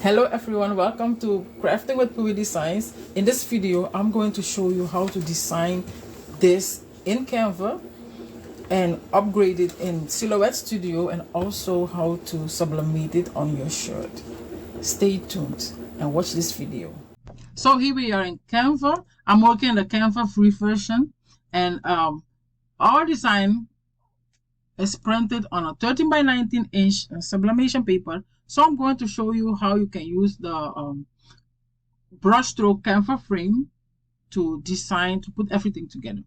Hello everyone, welcome to Crafting with Pui Designs. In this video, I'm going to show you how to design this in Canva and upgrade it in Silhouette Studio, and also how to sublimate it on your shirt. Stay tuned and watch this video. So here we are in Canva. I'm working in the Canva free version, and our design is printed on a 13 by 19 inch sublimation paper. So I'm going to show you how you can use the brushstroke Canva frame to design, to put everything together.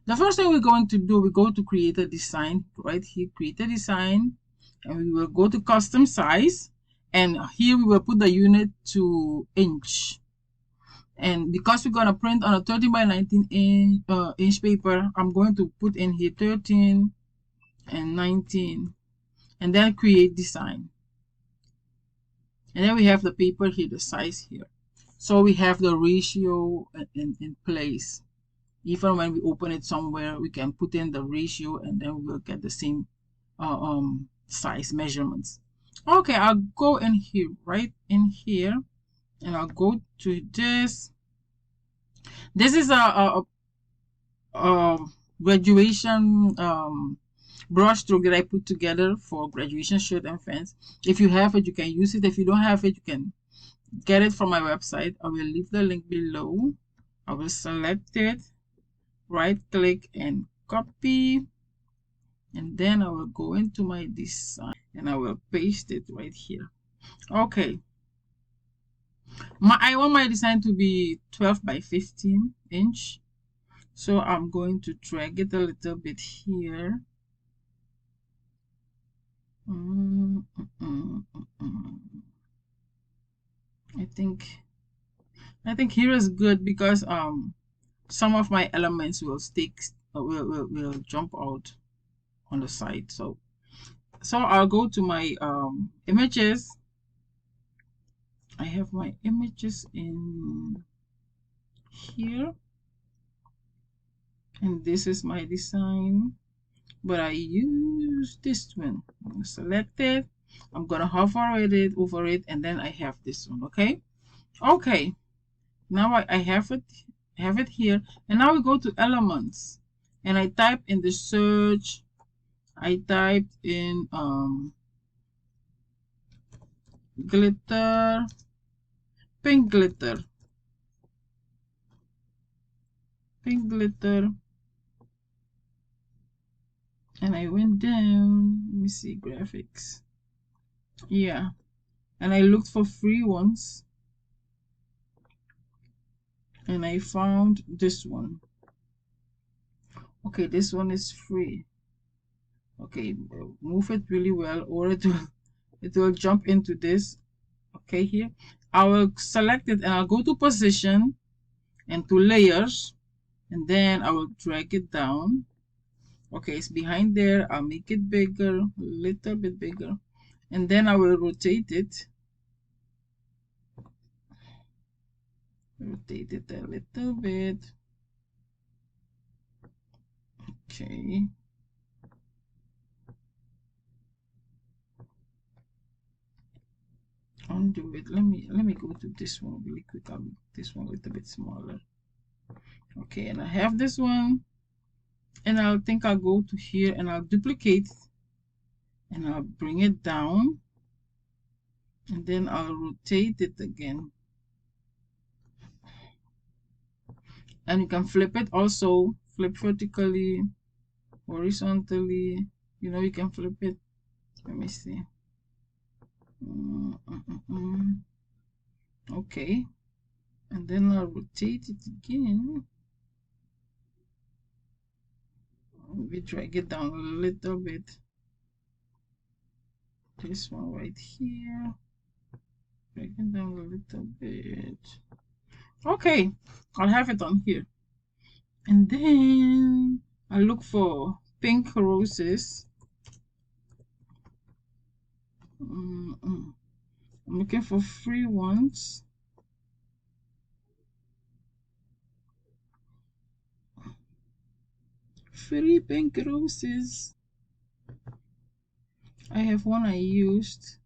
The first thing we're going to do, we go to create a design right here, create a design, and we will go to custom size, and here we will put the unit to inch. And because we're going to print on a 13 by 19 inch paper, I'm going to put in here 13 and 19, and then create design. And then we have the paper here, the size here. So we have the ratio in place. Even when we open it somewhere, we can put in the ratio and then we'll get the same size measurements. Okay, I'll go in here, right in here, and I'll go to this. This is a graduation brushstroke that I put together for graduation shirt and fans. If you have it, you can use it. If you don't have it, you can get it from my website. I will leave the link below. I will select it, right click and copy, and then I will go into my design and I will paste it right here. Okay, I want my design to be 12 by 15 inch, so I'm going to drag it a little bit here. I think here is good because some of my elements will stick, will jump out on the side. So I'll go to my images. I have my images in here, and this is my design, but I use this one. I'm gonna select it, I'm gonna hover over it, and then I have this one. Okay, now I have it here, and now we go to elements, and I type in the search, I typed in glitter, pink glitter, and I went down. Let me see, graphics. Yeah, and I looked for free ones, and I found this one. Okay, this one is free. Okay, move it really well, or it will jump into this. Okay, here I will select it and I'll go to position and to layers, and then I will drag it down. Okay, it's behind there. I'll make it bigger, a little bit bigger, and then I will rotate it. Rotate it a little bit. Okay. Undo it. Let me go to this one really quick. I'll make this one a little bit smaller. Okay, and I have this one, and I'll go to here and I'll duplicate, and I'll bring it down, and then I'll rotate it again. And you can flip it also, flip vertically, horizontally, you can flip it. Let me see. Okay, and then I'll rotate it again. We drag it down a little bit. This one right here, drag it down a little bit. Okay, I'll have it on here, and then I look for pink roses. I'm looking for free ones. Free pink roses. I have one I used.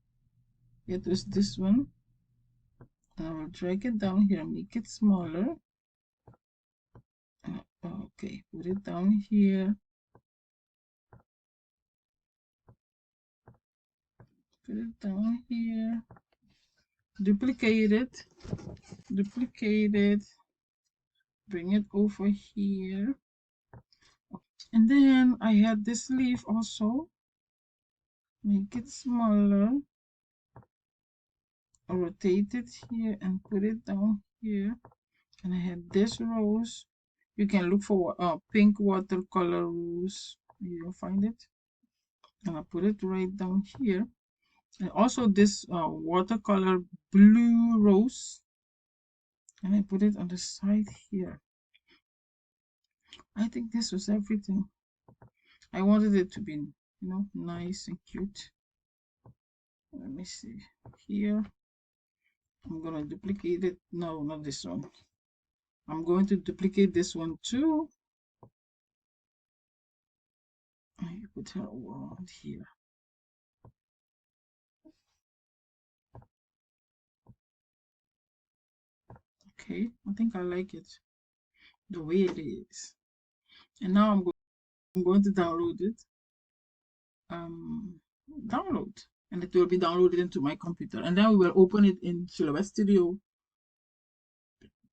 It was this one. And I will drag it down here, make it smaller. Okay, put it down here. Put it down here. Duplicate it. Duplicate it. Bring it over here. And then I had this leaf also. Make it smaller. Rotate it here and put it down here. And I had this rose. You can look for pink watercolor rose. You'll find it. And I put it right down here. And also this watercolor blue rose. And I put it on the side here. I think this was everything. I wanted it to be, you know, nice and cute. Let me see here. I'm gonna duplicate it. No, not this one. I'm going to duplicate this one too. I put her around here. Okay, I think I like it the way it is. And now I'm going to download it. Download, and it will be downloaded into my computer. And then we will open it in Silhouette Studio,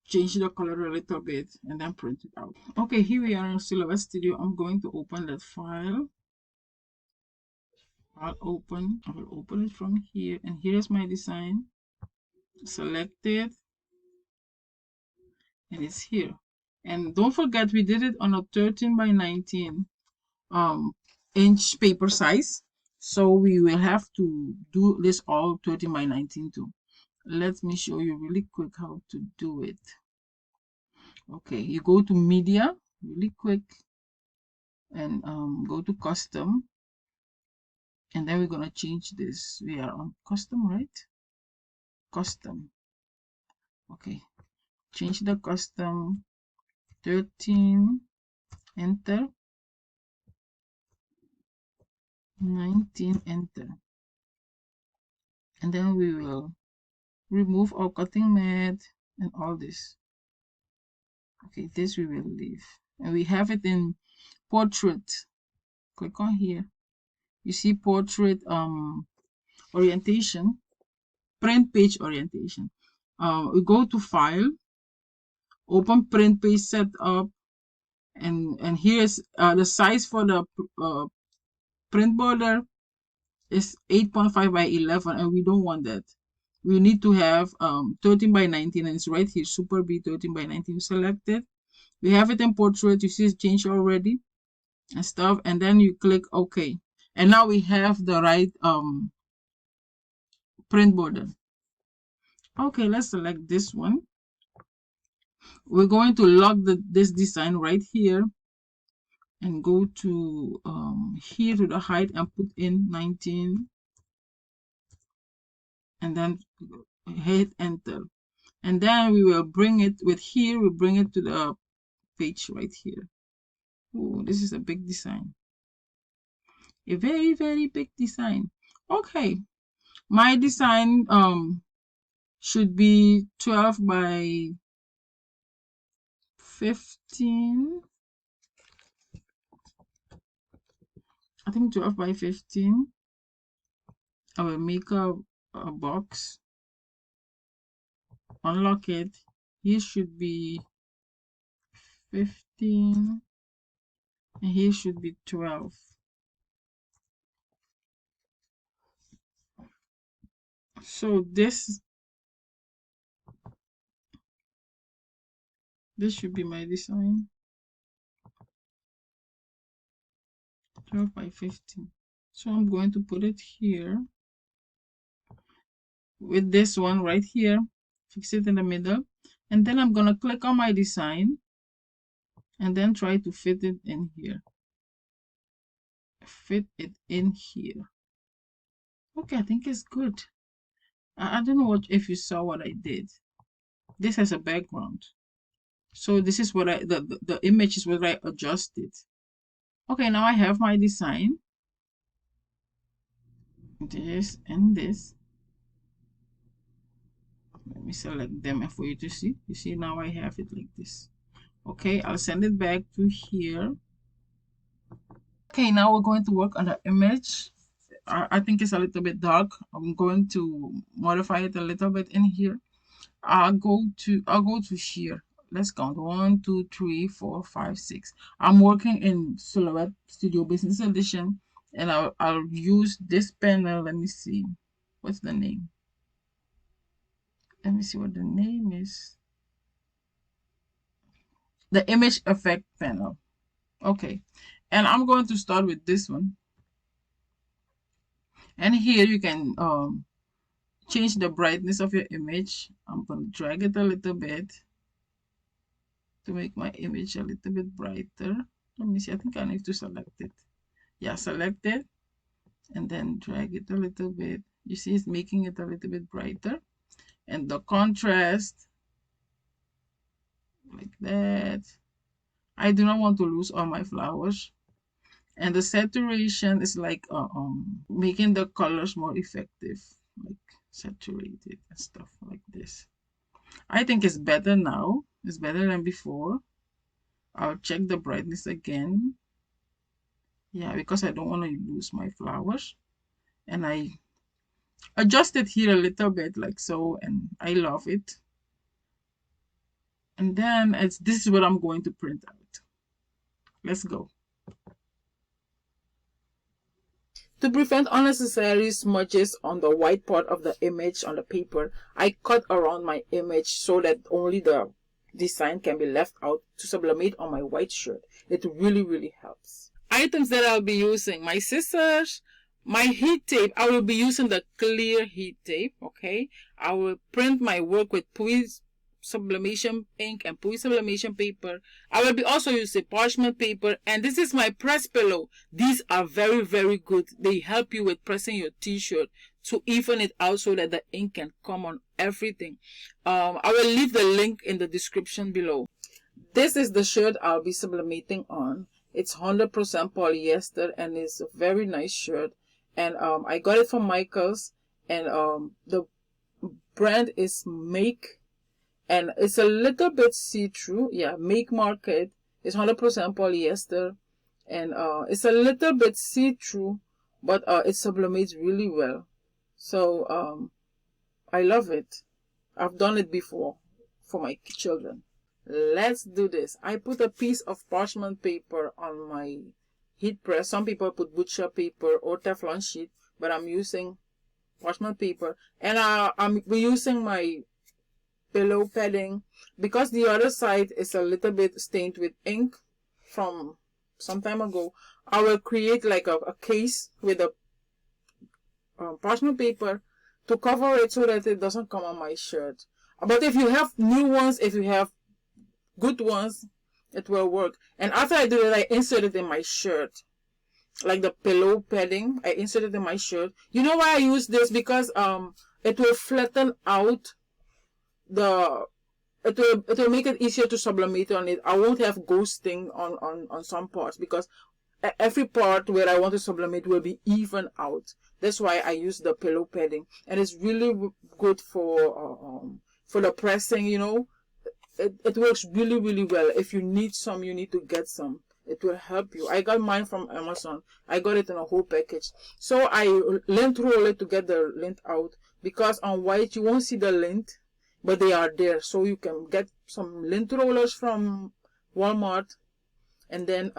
change the color a little bit, and then print it out. Okay, here we are in Silhouette Studio. I'm going to open that file. I will open it from here, and here is my design. Select it, and it's here. And don't forget, we did it on a 13 by 19 inch paper size, so we will have to do this all 13 by 19 too. Let me show you really quick how to do it. Okay, you go to media really quick and go to custom, and then we're gonna change this. We are on custom, right? Custom. Okay, change the custom 13, enter, 19, enter. And then we will remove our cutting mat and all this. Okay, this we will leave. And we have it in portrait. Click on here. You see portrait orientation, print page orientation. We go to file, open print page setup, and here's the size for the print border is 8.5 by 11, and we don't want that. We need to have 13 by 19, and it's right here, Super B 13 by 19. Select it. We have it in portrait. You see it's changed already and stuff, and then you click OK. And now we have the right print border. Okay, let's select this one. We're going to lock this design right here and go to here to the height and put in 19, and then hit enter. And then we will bring it with here, we bring it to the page right here. Oh, this is a big design. A very, very big design. Okay, my design should be 12 by 15. I think 12 by 15. I will make a box, unlock it. Here should be 15, and here should be 12. So this should be my design. 12 by 15. So I'm going to put it here with this one right here, fix it in the middle, and then I'm gonna click on my design and then try to fit it in here. Fit it in here. Okay, I think it's good. I don't know if you saw what I did. This has a background, so this is what the image is what I adjusted. Okay, now I have my design, this and this. Let me select them and for you to see. You see, now I have it like this. Okay, I'll send it back to here. Okay, now we're going to work on the image. I think it's a little bit dark. I'm going to modify it a little bit in here. I'll go to here. Let's count 1, 2, 3, 4, 5, 6. I'm working in Silhouette Studio Business Edition, and I'll use this panel. Let me see, what's the name? Let me see what the name is. The image effect panel. Okay, and I'm going to start with this one. And here you can change the brightness of your image. I'm going to drag it a little bit to make my image a little bit brighter. Let me see, I think I need to select it. Yeah, select it and then drag it a little bit. You see, it's making it a little bit brighter. And the contrast, like that. I do not want to lose all my flowers. And the saturation is like making the colors more effective, like saturated and stuff like this. I think it's better now. It's better than before. I'll check the brightness again. Yeah, because I don't want to lose my flowers. And I adjust it here a little bit like so, and I love it. And then this is what I'm going to print out. Let's go. To prevent unnecessary smudges on the white part of the image on the paper, I cut around my image so that only the design can be left out to sublimate on my white shirt. It really, really helps. Items that I'll be using: my scissors, my heat tape. I will be using the clear heat tape, okay? I will print my work with Sublimation ink and Sublimation paper. I will be also using parchment paper, and this is my press pillow. These are very, very good. They help you with pressing your t-shirt to even it out so that the ink can come on everything. I will leave the link in the description below. This is the shirt I'll be sublimating on. It's 100% polyester and it's a very nice shirt. And I got it from Michael's, and the brand is Make. And it's a little bit see-through. Yeah, Make Market. It's 100% polyester. And it's a little bit see-through, but it sublimates really well. So I love it. I've done it before for my children. Let's do this. I put a piece of parchment paper on my heat press. Some people put butcher paper or Teflon sheet, but I'm using parchment paper. And I'm using my pillow padding because the other side is a little bit stained with ink from some time ago. I will create like a case with a parchment paper to cover it so that it doesn't come on my shirt. But if you have new ones, if you have good ones, it will work. And after I do it, I insert it in my shirt, like the pillow padding. I insert it in my shirt. You know why I use this? Because it will flatten out it will make it easier to sublimate on it. I won't have ghosting on some parts because every part where I want to sublimate will be even out. That's why I use the pillow padding, and it's really good for the pressing. You know, it works really, really well. If you need some, you need to get some. It will help you. I got mine from Amazon. I got it in a whole package. So I lint roll it to get the lint out, because on white you won't see the lint, but they are there. So you can get some lint rollers from Walmart and then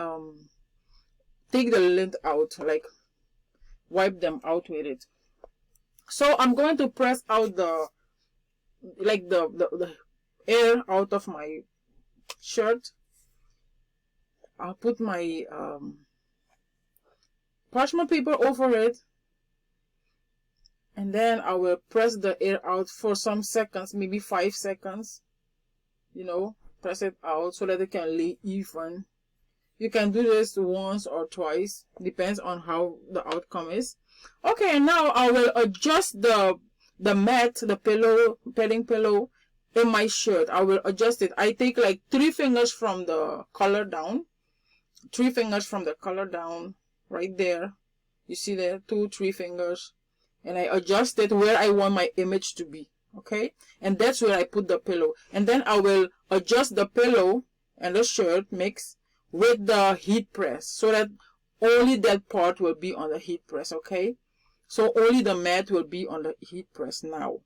take the lint out, like wipe them out with it. So I'm going to press out the air out of my shirt. I'll put my parchment paper over it, and then I will press the air out for some seconds, maybe 5 seconds. You know, press it out so that it can lay even. You can do this once or twice, depends on how the outcome is. Okay, now I will adjust the mat, the pillow, padding pillow in my shirt. I will adjust it. I take like 3 fingers from the collar down. 3 fingers from the collar down, right there. You see there, 2, 3 fingers. And I adjust it where I want my image to be. Okay, and that's where I put the pillow, and then I will adjust the pillow and the shirt mix with the heat press so that only that part will be on the heat press. Okay, so only the mat will be on the heat press now,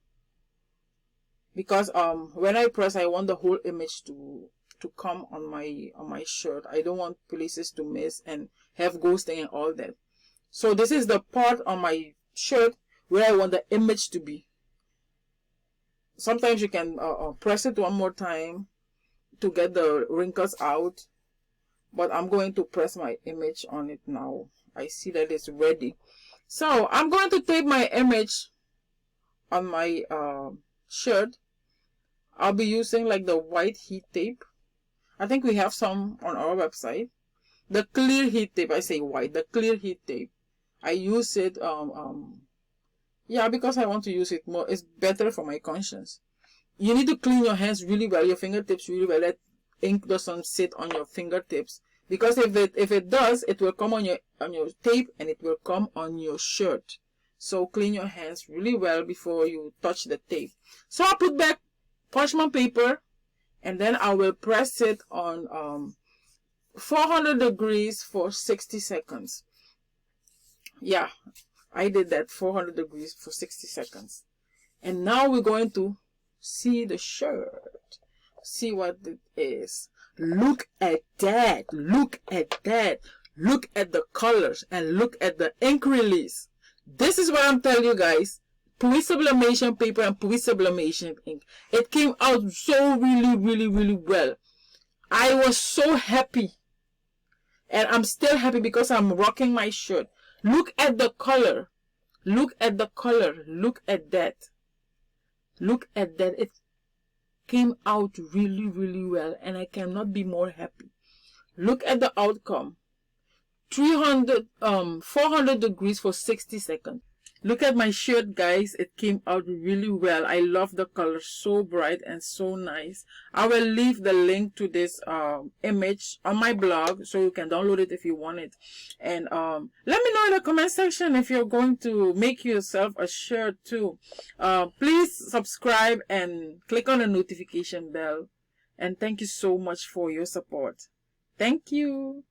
because when I press, I want the whole image to come on my shirt. I don't want places to miss and have ghosting and all that. So this is the part on my shirt where I want the image to be. Sometimes you can press it one more time to get the wrinkles out, but I'm going to press my image on it now. I see that it's ready. So I'm going to tape my image on my shirt. I'll be using like the white heat tape. I think we have some on our website. The clear heat tape, I say white, the clear heat tape. I use it yeah, because I want to use it more. It's better for my conscience. You need to clean your hands really well, your fingertips really well. That ink doesn't sit on your fingertips, because if it does, it will come on your tape and it will come on your shirt. So clean your hands really well before you touch the tape. So I'll put back parchment paper, and then I will press it on 400 degrees for 60 seconds. Yeah, I did that 400 degrees for 60 seconds. And now we're going to see the shirt. See what it is. Look at that. Look at that. Look at the colors and look at the ink release. This is what I'm telling you guys. Sublimation paper and sublimation ink. It came out so really well. I was so happy. And I'm still happy because I'm rocking my shirt. Look at the color. Look at the color. Look at that. Look at that. It came out really well, and I cannot be more happy. Look at the outcome. 400 degrees for 60 seconds. Look at my shirt, guys. It came out really well. I love the color, so bright and so nice. I will leave the link to this image on my blog, so you can download it if you want it. And let me know in the comment section if you're going to make yourself a shirt too. Please subscribe and click on the notification bell. And thank you so much for your support. Thank you.